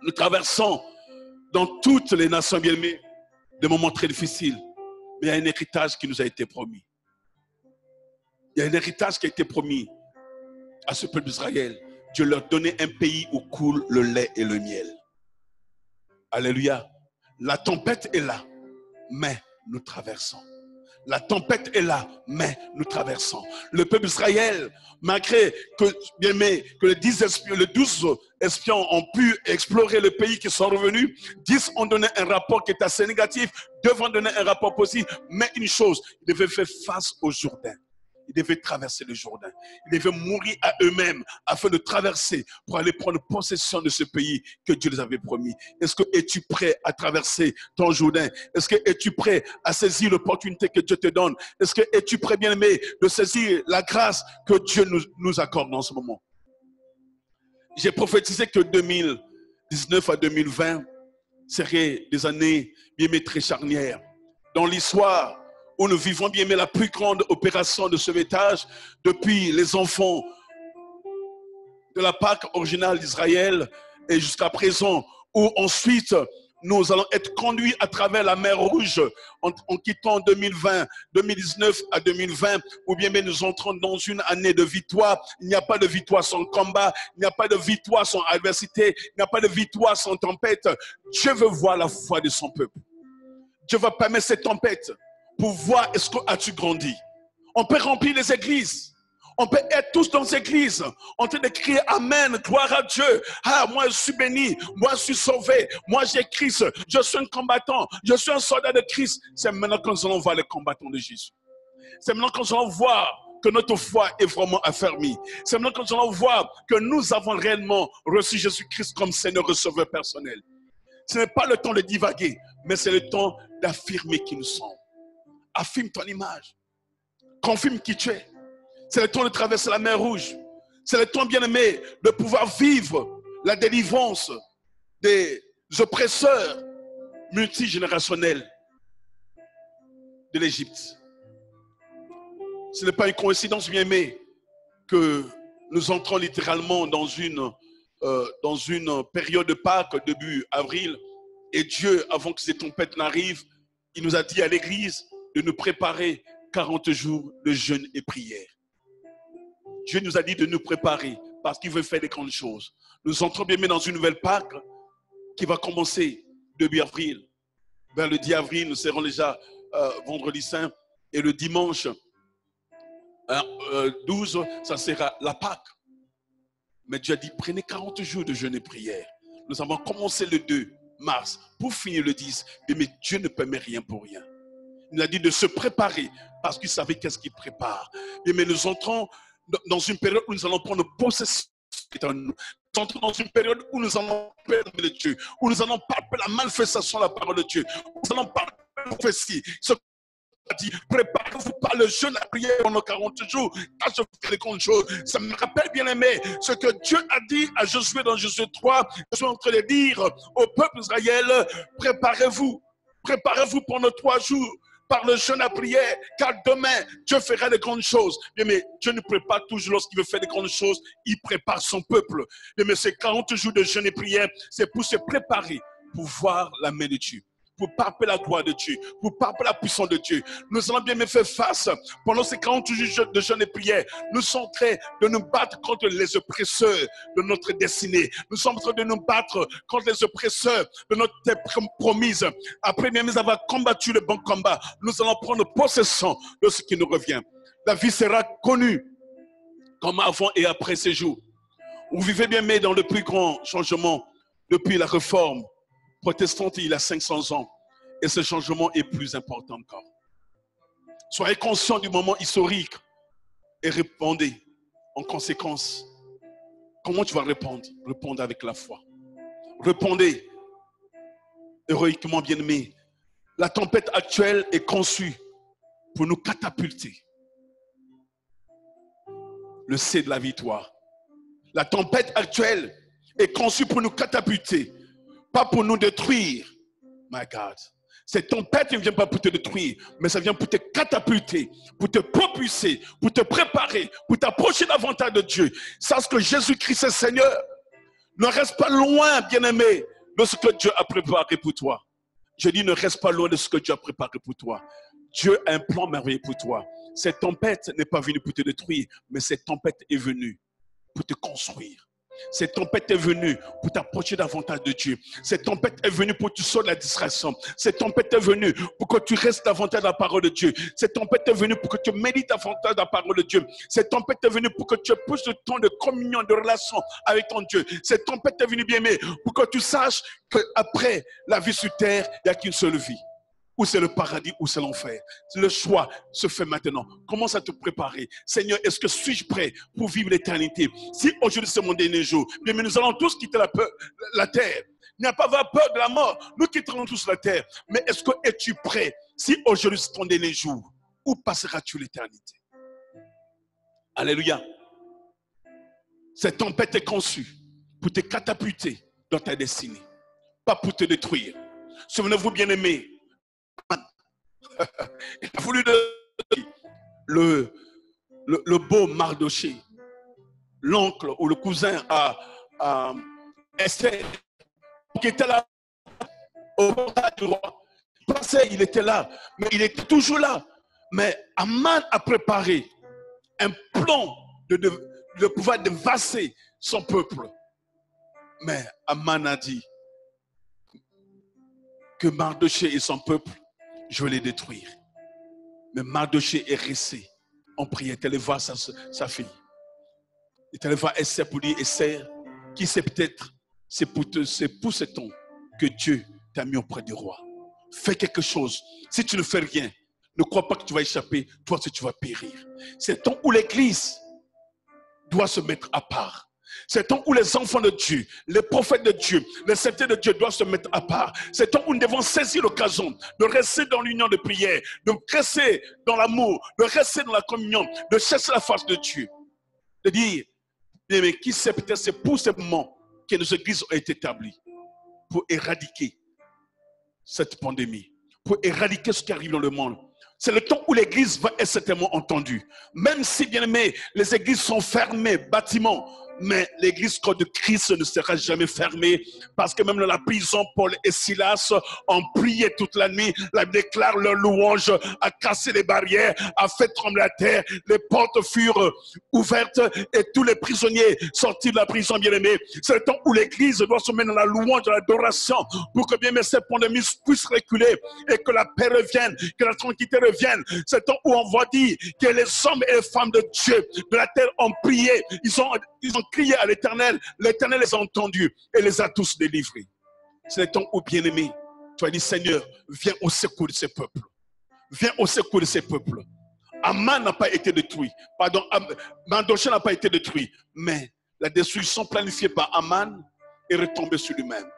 Nous traversons dans toutes les nations bien aimées des moments très difficiles. Mais il y a un héritage qui nous a été promis. Il y a un héritage qui a été promis à ce peuple d'Israël. Dieu leur donnait un pays où coule le lait et le miel. Alléluia. La tempête est là, mais nous traversons. La tempête est là, mais nous traversons. Le peuple d'Israël, malgré que, bien aimé, que les 12 espions ont pu explorer le pays qui sont revenus, 10 ont donné un rapport qui est assez négatif, 2 vont donner un rapport positif, mais une chose, ils devaient faire face au Jourdain. Ils devaient traverser le Jourdain. Ils devaient mourir à eux-mêmes afin de traverser pour aller prendre possession de ce pays que Dieu les avait promis. Est-ce que es-tu prêt à traverser ton Jourdain? Est-ce que es-tu prêt à saisir l'opportunité que Dieu te donne? Est-ce que es-tu prêt, bien-aimé, de saisir la grâce que Dieu nous accorde en ce moment? J'ai prophétisé que 2019 à 2020 seraient des années bien-aimées très charnières. Dans l'histoire où nous vivons bien, mais la plus grande opération de sauvetage depuis les enfants de la Pâque originale d'Israël et jusqu'à présent, où ensuite nous allons être conduits à travers la mer Rouge en quittant 2020, 2019 à 2020, ou bien mais nous entrons dans une année de victoire. Il n'y a pas de victoire sans combat, il n'y a pas de victoire sans adversité, il n'y a pas de victoire sans tempête. Dieu veut voir la foi de son peuple. Dieu va permettre cette tempête pour voir est-ce que as-tu grandi. On peut remplir les églises. On peut être tous dans les églises en train de crier Amen, gloire à Dieu. Ah, moi je suis béni, moi je suis sauvé, moi j'ai Christ, je suis un combattant, je suis un soldat de Christ. C'est maintenant que nous allons voir les combattants de Jésus. C'est maintenant que nous allons voir que notre foi est vraiment affermie. C'est maintenant que nous allons voir que nous avons réellement reçu Jésus-Christ comme Seigneur et Sauveur personnel. Ce n'est pas le temps de divaguer, mais c'est le temps d'affirmer qui nous sommes. Affirme ton image. Confirme qui tu es. C'est le temps de traverser la mer Rouge. C'est le temps, bien-aimé, de pouvoir vivre la délivrance des oppresseurs multigénérationnels de l'Égypte. Ce n'est pas une coïncidence, bien-aimé, que nous entrons littéralement dans une période de Pâques, début avril. Et Dieu, avant que ces tempêtes n'arrivent, il nous a dit à l'Église de nous préparer 40 jours de jeûne et prière. Dieu nous a dit de nous préparer parce qu'il veut faire des grandes choses. Nous entrons bien dans une nouvelle Pâque qui va commencer début avril. Vers le 10 avril, nous serons déjà vendredi saint. Et le dimanche 12, ça sera la Pâque. Mais Dieu a dit, prenez 40 jours de jeûne et prière. Nous avons commencé le 2 mars pour finir le 10. Mais Dieu ne permet rien pour rien. Il a dit de se préparer parce qu'il savait qu'est-ce qu'il prépare. Mais nous entrons dans une période où nous allons prendre possession de nous. Nous entrons dans une période où nous allons parler de Dieu, où nous allons parler de la manifestation de la parole de Dieu, où nous allons parler de la prophétie. Ce qu'on a dit, préparez-vous par le jeûne, la prière pendant 40 jours, car je fais les grandes choses. Ça me rappelle, bien aimé, ce que Dieu a dit à Josué dans Josué 3. Je suis en train de dire au peuple d'Israël, préparez-vous pendant 3 jours. Par le jeûne à prière, car demain, Dieu fera de grandes choses. Mais Dieu ne prépare toujours lorsqu'il veut faire de grandes choses, il prépare son peuple. Mais ces 40 jours de jeûne et prière, c'est pour se préparer, pour voir la main de Dieu, pour palper la gloire de Dieu, pour palper la puissance de Dieu. Nous allons bien faire face, pendant ces 40 jours de jeûne et prière, nous sommes en train de nous battre contre les oppresseurs de notre destinée. Nous sommes en train de nous battre contre les oppresseurs de notre terre promise. Après bien avoir combattu le bon combat, nous allons prendre possession de ce qui nous revient. La vie sera connue comme avant et après ces jours. Vous vivez bien, mais dans le plus grand changement depuis la réforme protestante il y a 500 ans. Et ce changement est plus important encore. Soyez conscients du moment historique et répondez en conséquence. Comment tu vas répondre? Répondre avec la foi. Répondez héroïquement, bien-aimés. La tempête actuelle est conçue pour nous catapulter. Le C de la victoire. La tempête actuelle est conçue pour nous catapulter, pas pour nous détruire. My God. Cette tempête ne vient pas pour te détruire, mais ça vient pour te catapulter, pour te propulser, pour te préparer, pour t'approcher davantage de Dieu. Sache que Jésus-Christ est Seigneur. Ne reste pas loin, bien-aimé, de ce que Dieu a préparé pour toi. Je dis, ne reste pas loin de ce que Dieu a préparé pour toi. Dieu a un plan merveilleux pour toi. Cette tempête n'est pas venue pour te détruire, mais cette tempête est venue pour te construire. Cette tempête est venue pour t'approcher davantage de Dieu. Cette tempête est venue pour que tu sortes de la distraction. Cette tempête est venue pour que tu restes davantage dans la parole de Dieu. Cette tempête est venue pour que tu médites davantage dans la parole de Dieu. Cette tempête est venue pour que tu aies plus de temps de communion, de relation avec ton Dieu. Cette tempête est venue, bien aimé, pour que tu saches qu'après la vie sur terre, il n'y a qu'une seule vie. Ou c'est le paradis, ou c'est l'enfer. Le choix se fait maintenant. Commence à te préparer. Seigneur, est-ce que suis-je prêt pour vivre l'éternité? Si aujourd'hui c'est mon dernier jour, bien, mais nous allons tous quitter la terre. Il n'y a pas à avoir peur de la mort. Nous quitterons tous la terre. Mais est-ce que es-tu prêt? Si aujourd'hui c'est ton dernier jour, où passeras-tu l'éternité? Alléluia. Cette tempête est conçue pour te catapulter dans ta destinée, pas pour te détruire. Souvenez-vous, bien-aimés, il a voulu le beau Mardoché, l'oncle ou le cousin à Esther, qui était là au portail du roi. Il passait, il était là, mais il était toujours là. Mais Aman a préparé un plan de pouvoir dévaster son peuple. Mais Aman a dit que Mardoché et son peuple, je vais les détruire. Mais Mardoché est resté en prière. Il est allé voir sa fille. Il est allé voir Esther pour dire, Esther, qui sait peut-être, c'est pour ce temps que Dieu t'a mis auprès du roi. Fais quelque chose. Si tu ne fais rien, ne crois pas que tu vas échapper. Toi, tu vas périr. C'est le temps où l'Église doit se mettre à part. C'est le temps où les enfants de Dieu, les prophètes de Dieu, les serviteurs de Dieu doivent se mettre à part. C'est le temps où nous devons saisir l'occasion de rester dans l'union de prière, de rester dans l'amour, de rester dans la communion, de chercher la face de Dieu. De dire, mais qui sait, peut-être c'est pour ce moment que nos églises ont été établies, pour éradiquer cette pandémie, pour éradiquer ce qui arrive dans le monde. C'est le temps où l'église va être certainement entendue. Même si, bien aimé, les églises sont fermées, bâtiments, mais l'église corps de Christ ne sera jamais fermée, parce que même dans la prison, Paul et Silas ont prié toute la nuit. La Bible déclare leur louange, a cassé les barrières, a fait trembler la terre, les portes furent ouvertes et tous les prisonniers sortis de la prison, bien aimé. C'est le temps où l'église doit se mettre dans la louange, dans l'adoration, pour que bien aimé cette pandémie puisse reculer et que la paix revienne, que la tranquillité revienne. C'est le temps où on va dire que les hommes et les femmes de Dieu de la terre ont prié, ils ont crié à l'Éternel, l'Éternel les a entendus et les a tous délivrés. C'est le temps où, bien-aimé, tu as dit, Seigneur, viens au secours de ces peuples. Viens au secours de ces peuples. Aman n'a pas été détruit. Pardon, Mardoché n'a pas été détruit. Mais la destruction planifiée par Aman est retombée sur lui-même.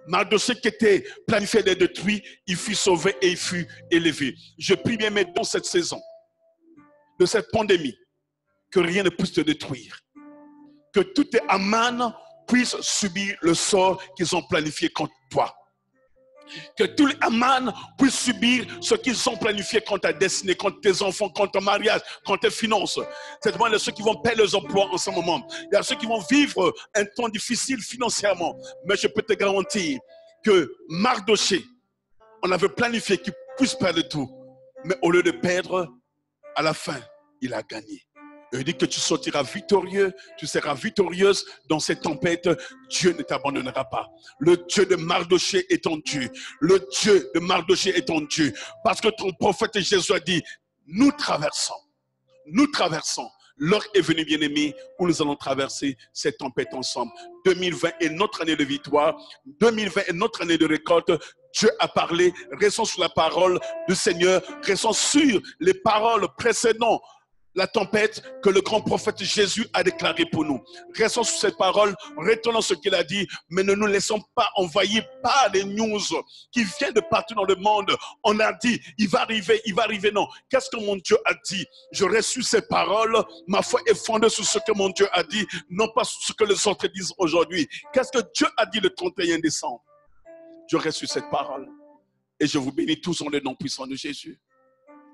Mardoché qui était planifié d'être détruit, il fut sauvé et il fut élevé. Je prie bien, mais dans cette saison, de cette pandémie, que rien ne puisse te détruire. Que tous tes Aman puissent subir le sort qu'ils ont planifié contre toi. Que tous les Aman puissent subir ce qu'ils ont planifié contre ta destinée, contre tes enfants, contre ton mariage, contre tes finances. C'est vraiment ceux qui vont perdre leurs emplois en ce moment. Il y a ceux qui vont vivre un temps difficile financièrement. Mais je peux te garantir que Mardoché, on avait planifié qu'il puisse perdre tout. Mais au lieu de perdre, à la fin, il a gagné. Il dit que tu sortiras victorieux, tu seras victorieuse dans cette tempête. Dieu ne t'abandonnera pas. Le Dieu de Mardoché est ton Dieu. Le Dieu de Mardoché est ton Dieu. Parce que ton prophète Jésus a dit, nous traversons. L'heure est venue, bien-aimés, où nous allons traverser cette tempête ensemble. 2020 est notre année de victoire. 2020 est notre année de récolte. Dieu a parlé. Restons sur la parole du Seigneur. Restons sur les paroles précédentes. La tempête que le grand prophète Jésus a déclaré pour nous. Restons sur cette parole, retenons ce qu'il a dit, mais ne nous laissons pas envahir par les news qui viennent de partout dans le monde. On a dit, il va arriver, non. Qu'est-ce que mon Dieu a dit? Je reste sur ces paroles, ma foi est fondée sur ce que mon Dieu a dit, non pas sur ce que les autres disent aujourd'hui. Qu'est-ce que Dieu a dit le 31 décembre? Je reste sur cette parole. Et je vous bénis tous en le nom puissant de Jésus.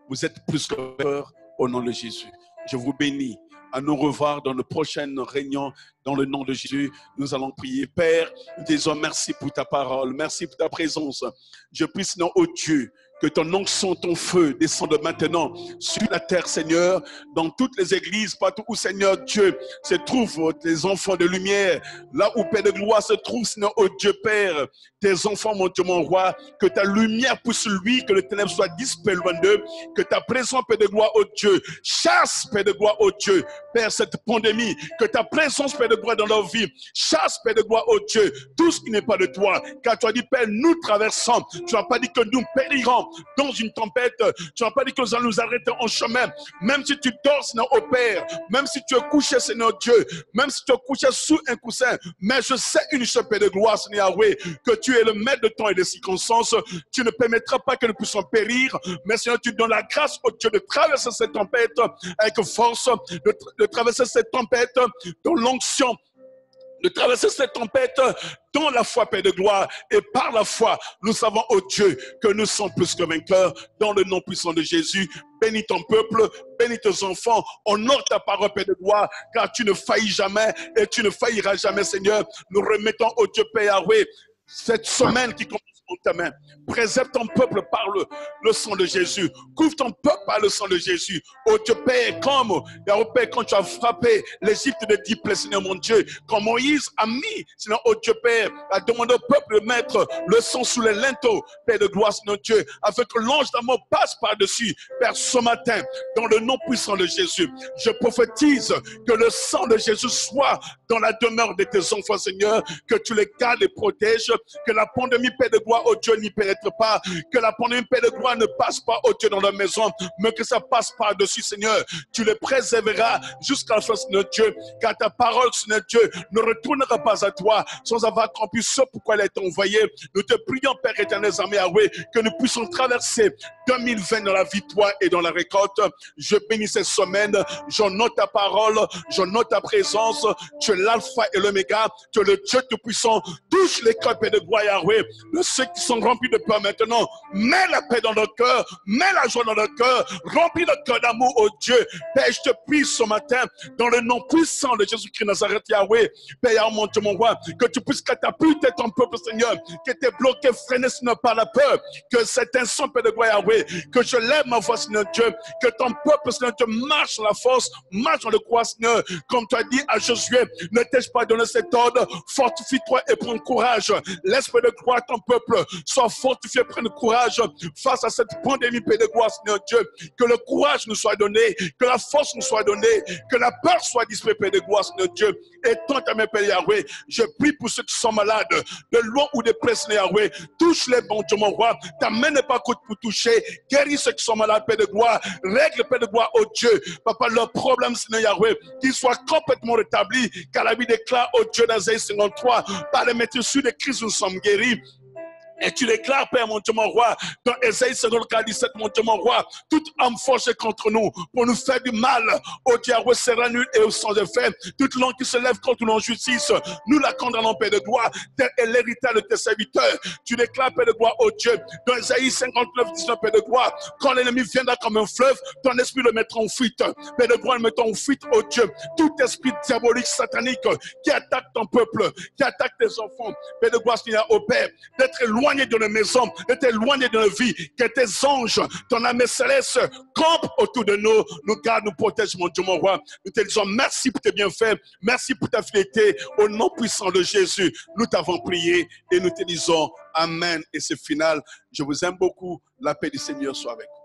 Vous êtes plus que vainqueurs au nom de Jésus. Je vous bénis. À nous revoir dans le prochain réunion dans le nom de Jésus. Nous allons prier. Père, nous te disons merci pour ta parole. Merci pour ta présence. Je prie, Seigneur, ô Dieu, que ton onction, ton feu descende maintenant sur la terre, Seigneur, dans toutes les églises, partout où, Seigneur Dieu, se trouvent tes enfants de lumière, là où, Père de gloire, se trouve, Seigneur, ô Dieu Père, tes enfants, mon Dieu, mon roi, que ta lumière pousse lui, que le ténèbre soit dispersé loin d'eux, que ta présence, Père de gloire, ô Dieu, chasse, Père de gloire, ô Dieu, Père, cette pandémie, que ta présence, Père de gloire, dans leur vie, chasse, Père de gloire, ô Dieu, tout ce qui n'est pas de toi, car tu as dit, Père, nous traversons, tu n'as pas dit que nous périrons dans une tempête, tu n'as pas dit que nous allons nous arrêter en chemin, même si tu dors, Seigneur, au Père, même si tu es couché, Seigneur Dieu, même si tu es couché sous un coussin, mais je sais une chose, Père de gloire, Seigneur Yahweh, que tu es le maître de temps et des circonstances, tu ne permettras pas que nous puissions périr, mais Seigneur, tu donnes la grâce au Dieu de traverser cette tempête avec force, de traverser cette tempête dans l'onction, de traverser cette tempête dans la foi, Père de gloire, et par la foi, nous savons, ô Dieu, que nous sommes plus que vainqueurs, dans le nom puissant de Jésus. Bénis ton peuple, bénis tes enfants, honore ta parole, Père de gloire, car tu ne faillis jamais, et tu ne failliras jamais, Seigneur. Nous remettons, ô Dieu, Père Yahweh, cette semaine qui commence en ta main. Préserve ton peuple par le sang de Jésus. Couvre ton peuple par le sang de Jésus. Oh Dieu Père, comme Père, quand tu as frappé l'Égypte de 10 plaies, Seigneur mon Dieu, quand Moïse a mis, Seigneur, oh Dieu Père, a demandé au peuple de mettre le sang sous les linteaux, Père de gloire, Seigneur Dieu, afin que l'ange d'amour passe par-dessus. Père, ce matin, dans le nom puissant de Jésus, je prophétise que le sang de Jésus soit dans la demeure de tes enfants, Seigneur, que tu les gardes et protèges, que la pandémie, Père de gloire, oh Dieu, n'y pénètre pas, que la pandémie, Père de gloire, ne passe pas, oh Dieu, dans leur maison, mais que ça passe par-dessus, Seigneur. Tu les préserveras jusqu'à la fin, Seigneur Dieu, car ta parole, Seigneur Dieu, ne retournera pas à toi sans avoir accompli ce pourquoi elle a été envoyée. Nous te prions, Père éternel, armé Yahweh, que nous puissions traverser 2020 dans la victoire et dans la récolte. Je bénis cette semaine, j'honore ta parole, j'honore ta présence. Tu es l'alpha et l'oméga, tu es le Dieu tout-puissant. Touche les cœurs, Père de gloire, Yahweh, de ceux qui sont remplis de peur maintenant. Mets la paix dans notre cœur, mets la joie dans notre cœur, remplis notre cœur d'amour, oh Dieu. Père, je te prie ce matin, dans le nom puissant de Jésus-Christ Nazareth, Yahweh, Père, mon Dieu, mon roi, que tu puisses catapulter ton peuple, Seigneur, qui était bloqué, freiné, Seigneur, par la peur, que cet instant, Père de gloire, Yahweh, que je lève ma voix, Seigneur Dieu, que ton peuple, Seigneur Dieu, marche dans la force, marche dans le croix, Seigneur, comme tu as dit à Josué, ne t'ai-je pas donné cet ordre, fortifie-toi et prends courage, l'esprit de gloire, ton peuple, soit fortifié, prenne courage face à cette pandémie, Père de gloire, Seigneur Dieu, que le courage nous soit donné, que la force nous soit donnée, que la peur soit dispellée, Père de gloire, Seigneur Dieu, et tant ta main, Père Yahweh, je prie pour ceux qui sont malades, de loin ou de près, Seigneur Yahweh, touche-les, bon Dieu, mon roi, ta main n'est pas courte pour toucher, guéris ceux qui sont malades, Père de gloire, règle, Père de gloire, oh Dieu, papa, leurs problèmes, Seigneur Yahweh, qu'ils soient complètement rétablis, car la Bible déclare, oh Dieu, dans Isaïe 53, par les maîtresses de Christ, nous sommes guéris. Et tu déclares, Père, mon Dieu, mon roi, dans Ésaïe 54:17, mon Dieu, mon roi, toute âme forgée contre nous, pour nous faire du mal, au diable sera nul et au sans effet. Toute langue qui se lève contre l'injustice, nous la condamnons, Père de gloire, tel est l'héritage de tes serviteurs. Tu déclares, Père de gloire, au Dieu, dans Ésaïe 59:19, Père de gloire, quand l'ennemi viendra comme un fleuve, ton esprit le mettra en fuite. Père de gloire, le mettra en fuite, au Dieu, tout esprit diabolique, satanique, qui attaque ton peuple, qui attaque tes enfants, Père de gloire, Seigneur, au Père, d'être éloigné de nos maisons, d'être éloigné de nos vies, que tes anges, ton âme céleste, campent autour de nous, nous gardent, nous protègent, mon Dieu, mon roi. Nous te disons merci pour tes bienfaits, merci pour ta fidélité, au nom puissant de Jésus. Nous t'avons prié et nous te disons Amen. Et c'est final. Je vous aime beaucoup. La paix du Seigneur soit avec vous.